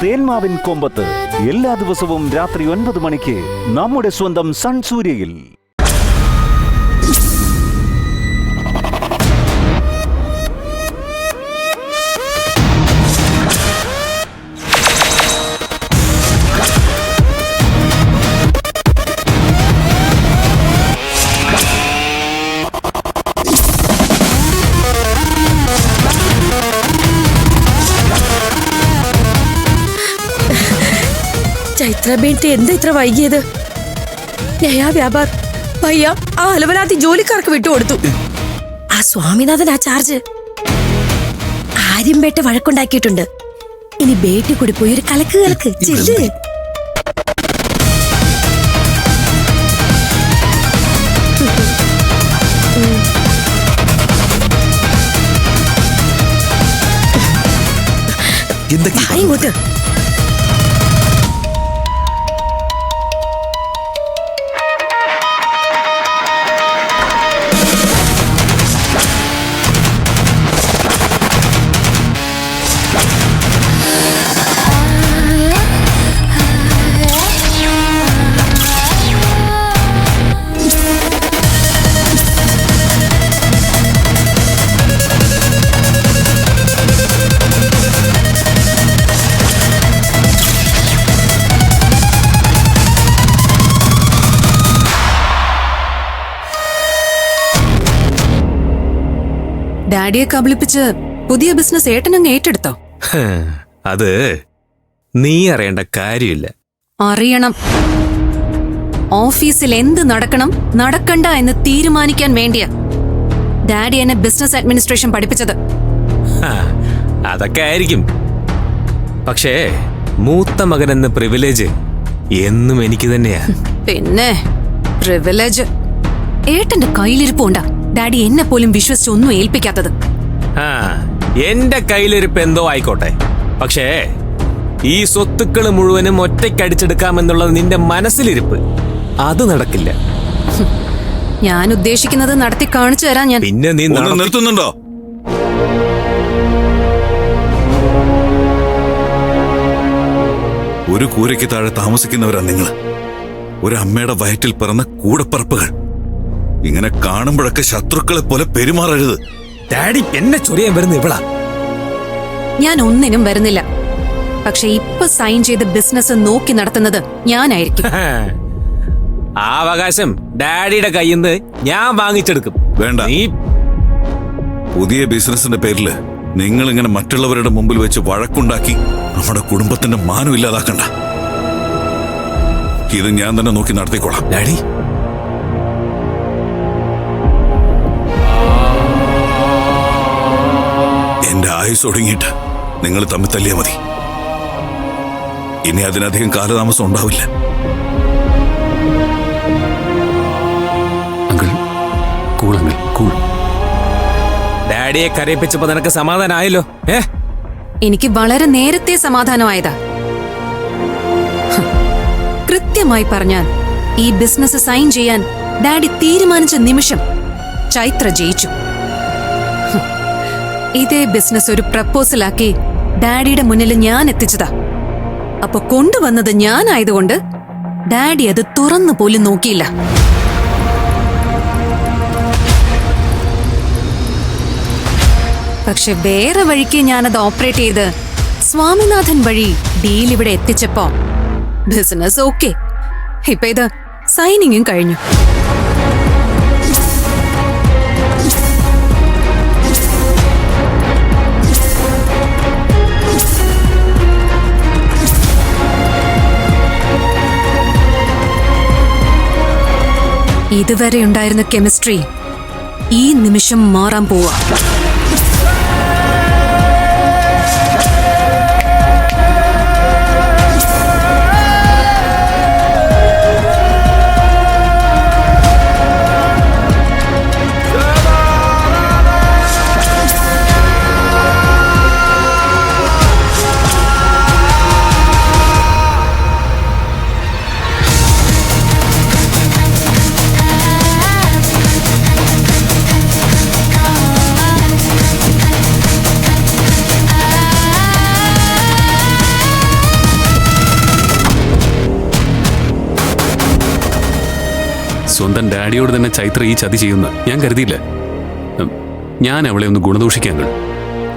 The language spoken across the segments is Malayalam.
തേന്മാവിൻ കൊമ്പത്ത് എല്ലാ ദിവസവും രാത്രി 9 മണിക്ക് നമ്മുടെ സ്വന്തം സൺ സൂര്യയിൽ. ചൈത്ര ബേട്ടി എന്താ ഇത്ര വൈകിയത്? നയാ വ്യാപാർ ഭയ്യ ആ അലവലാത്തി ജോലിക്കാർക്ക് വിട്ടുകൊടുത്തു. ആ സ്വാമിനാഥൻ ആ ചാർജ് ആര്യംപേട്ട വഴക്കുണ്ടാക്കിയിട്ടുണ്ട്. ഇനി ബേട്ടി കൂടി പോയി ഒരു കലക്ക് ചെല്ല്. ഇങ്ങോട്ട് ഡാഡിയെ കബളിപ്പിച്ച് പുതിയ ബിസിനസ് ഏട്ടനങ്ങ് ഏറ്റെടുത്തോ? അത് നീ അറിയേണ്ട കാര്യമില്ല. അറിയണം. ഓഫീസിൽ എന്ത് നടക്കണം നടക്കണ്ട എന്ന് തീരുമാനിക്കാൻ വേണ്ടിയാ ഡാഡി എന്നെ ബിസിനസ് അഡ്മിനിസ്ട്രേഷൻ പഠിപ്പിച്ചത്. അതൊക്കെ ആയിരിക്കും. പക്ഷേ മൂത്ത മകൻ എന്ന പ്രിവിലേജ് എന്നും എനിക്ക് തന്നെയാ. പിന്നെ പ്രിവിലേജ് ഏട്ടന്റെ കയ്യിലിരിപ്പുണ്ടാ ഡാഡി എന്നെ പോലും വിശ്വസിച്ചൊന്നും ഏൽപ്പിക്കാത്തത്. എന്റെ കയ്യിലിരിപ്പ് എന്തോ ആയിക്കോട്ടെ, പക്ഷേ ഈ സ്വത്തുക്കള് മുഴുവനും ഒറ്റയ്ക്കടിച്ചെടുക്കാമെന്നുള്ളത് നിന്റെ മനസ്സിലിരിപ്പ് അത് നടക്കില്ല. ഞാൻ ഉദ്ദേശിക്കുന്നത് നടത്തി കാണിച്ചു തരാൻ ഞാൻ. പിന്നെ നീ നിർത്തുന്നുണ്ടോ? ഒരു കൂരയ്ക്ക് താഴെ താമസിക്കുന്നവരാ നിങ്ങള്. ഒരു അമ്മയുടെ വയറ്റിൽ പിറന്ന കൂടപ്പറപ്പുകൾ. ഇങ്ങനെ കാണുമ്പോഴൊക്കെ ശത്രുക്കളെ പോലെ പെരുമാറരുത്. ഡാഡി എന്നെ ചൊറിയാൻ വരുന്ന ഇവളാ. ഞാൻ ഒന്നിനും വരുന്നില്ല. പക്ഷെ ഇപ്പൊ സൈൻ ചെയ്ത ബിസിനസ് നോക്കി നടത്തുന്നത് ഞാനായിരിക്കും. ആ അവകാശം ഡാഡിയുടെ കയ്യിൽ നിന്ന് ഞാൻ വാങ്ങിച്ചെടുക്കും. വേണ്ട. നീ പുതിയ ബിസിനസിന്റെ പേരില് നിങ്ങൾ ഇങ്ങനെ മറ്റുള്ളവരുടെ മുമ്പിൽ വെച്ച് വഴക്കുണ്ടാക്കി നമ്മുടെ കുടുംബത്തിന്റെ മാനം ഇല്ലാതാക്കണ്ട. ഇത് ഞാൻ തന്നെ നോക്കി നടത്തിക്കോളാം. ഡാഡി എന്റെ ആയുസ് ഒടുങ്ങിയിട്ട് നിങ്ങൾ തമ്മിൽ തല്ലിയാ മതി. ഇനി അതിനധികം കാലതാമസം ഉണ്ടാവില്ല. ഡാഡിയെ കരയിപ്പിച്ചപ്പോ നിനക്ക് സമാധാനമായല്ലോ? എനിക്ക് വളരെ നേരത്തെ സമാധാനമായതാ. കൃത്യമായി പറഞ്ഞാൽ ഈ ബിസിനസ് സൈൻ ചെയ്യാൻ ഡാഡി തീരുമാനിച്ച നിമിഷം ചൈത്ര ജയിച്ചു. ഇതേ ബിസിനസ് ഒരു പ്രപ്പോസലാക്കി ഡാഡിയുടെ മുന്നിൽ ഞാൻ എത്തിച്ചതാ. അപ്പൊ കൊണ്ടുവന്നത് ഞാനായതുകൊണ്ട് ഡാഡി അത് തുറന്നു പോലും നോക്കിയില്ല. പക്ഷെ വേറെ വഴിക്ക് ഞാനത് ഓപ്പറേറ്റ് ചെയ്ത് സ്വാമിനാഥൻ വഴി ഡീൽ ഇവിടെ എത്തിച്ചപ്പോ ബിസിനസ് ഓക്കെ. ഇപ്പൊ ഇത് സൈനിങ്ങും കഴിഞ്ഞു. ഇതുവരെ ഉണ്ടായിരുന്ന കെമിസ്ട്രി ഈ നിമിഷം മാറാൻ പോവാ. സ്വന്തം ഡാഡിയോട് തന്നെ ചൈത്ര ഈ ചതി ചെയ്യുന്ന ഞാൻ കരുതിയില്ല. ഞാൻ അവളെ ഒന്ന് ഗുണദോഷിക്കാൻ കഴിയും.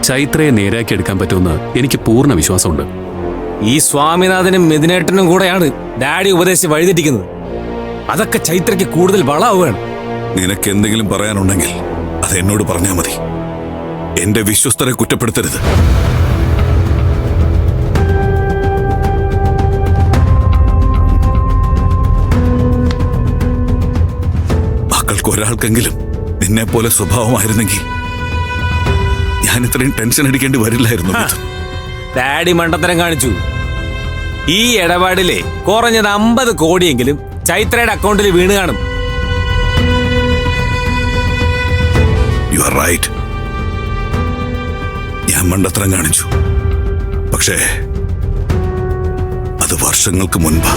ചൈത്രയെ നേരാക്കി എടുക്കാൻ പറ്റുമെന്ന് എനിക്ക് പൂർണ്ണ വിശ്വാസമുണ്ട്. ഈ സ്വാമിനാഥനും മിഥുനേട്ടനും കൂടെയാണ് ഡാഡി ഉപദേശിച്ച് വഴിതെറ്റിക്കുന്നത്. അതൊക്കെ ചൈത്രയ്ക്ക് കൂടുതൽ വളാവുകയാണ്. നിനക്ക് എന്തെങ്കിലും പറയാനുണ്ടെങ്കിൽ അത് എന്നോട് പറഞ്ഞാൽ മതി. എന്റെ വിശ്വസ്തരെ കുറ്റപ്പെടുത്തരുത്. മക്കൾക്ക് ഒരാൾക്കെങ്കിലും നിന്നെ പോലെ സ്വഭാവമായിരുന്നെങ്കിൽ ഞാൻ ഇത്രയും ടെൻഷൻ അടിക്കേണ്ടി വരില്ലായിരുന്നു. ഡാഡി മണ്ടത്തരം കാണിച്ചു. ഈ ഇടപാടിലെ കുറഞ്ഞത് 50 കോടിയെങ്കിലും ചൈത്രയുടെ അക്കൗണ്ടിൽ വീണ് കാണും. You are right. ഞാൻ മണ്ടത്തരം കാണിച്ചു. പക്ഷേ അത് വർഷങ്ങൾക്ക് മുൻപാ.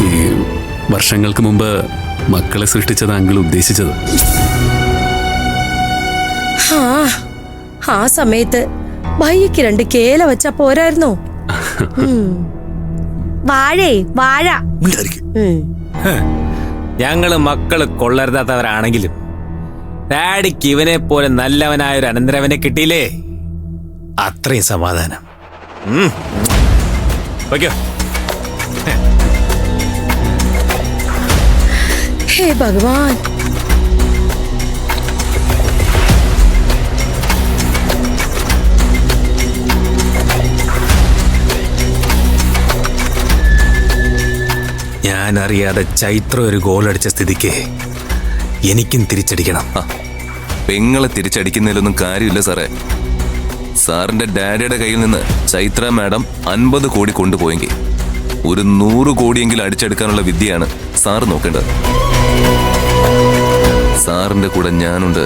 ഈ വർഷങ്ങൾക്ക് മുമ്പ് മക്കളെ സൃഷ്ടിച്ചത് അങ്കിൾ ഉദ്ദേശിച്ചത്. ആ സമയത്ത് ഭയ്യക്ക് 2 കേല വെച്ചാ പോരായിരുന്നോ? വാഴ ഞങ്ങള് മക്കള് കൊള്ളരുതാത്തവരാണെങ്കിലും ഡാഡിക്ക് ഇവനെ പോലെ നല്ലവനായൊരു അനന്തരവനെ കിട്ടിയില്ലേ, അത്രയും സമാധാനം. ഓക്കേ. ഹേ ഭഗവാൻ. ഞാൻ അറിയാതെ ചൈത്ര ഒരു ഗോൾ അടിച്ച സ്ഥിതിക്ക് എനിക്കും തിരിച്ചടിക്കണം. പെങ്ങളെ തിരിച്ചടിക്കുന്നതിലൊന്നും കാര്യമില്ല സാറേ. സാറിന്റെ ഡാഡിയുടെ കയ്യിൽ നിന്ന് ചൈത്ര മാഡം 50 കോടി കൊണ്ടുപോയെങ്കിൽ ഒരു 100 കോടിയെങ്കിലും അടിച്ചെടുക്കാനുള്ള വിദ്യയാണ് സാറ് നോക്കേണ്ടത്. സാറിന്റെ കൂടെ ഞാനുണ്ട്.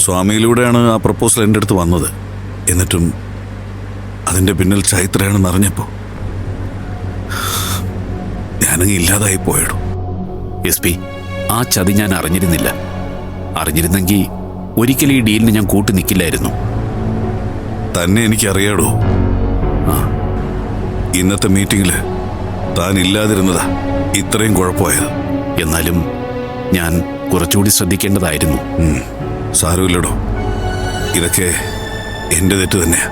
സ്വാമിയിലൂടെയാണ് ആ പ്രപ്പോസൽ എൻ്റെ അടുത്ത് വന്നത്. എന്നിട്ടും അതിൻ്റെ പിന്നിൽ ചൈത്രയാണെന്ന് അറിഞ്ഞപ്പോൾ ഞാനങ്ങ് ഇല്ലാതായി പോയിടും. SP, ആ ചതി ഞാൻ അറിഞ്ഞിരുന്നില്ല. അറിഞ്ഞിരുന്നെങ്കിൽ ഒരിക്കലും ഈ ഡീലിന് ഞാൻ കൂട്ടി നിൽക്കില്ലായിരുന്നു. തന്നെ എനിക്കറിയാടോ. ഇന്നത്തെ മീറ്റിംഗിൽ താൻ ഇല്ലാതിരുന്നതാ ഇത്രയും കുഴപ്പമായത്. എന്നാലും ഞാൻ കുറച്ചുകൂടി ശ്രദ്ധിക്കേണ്ടതായിരുന്നു. സാരമില്ലടോ, ഇതൊക്കെ എൻ്റെ തെറ്റ് തന്നെയാ.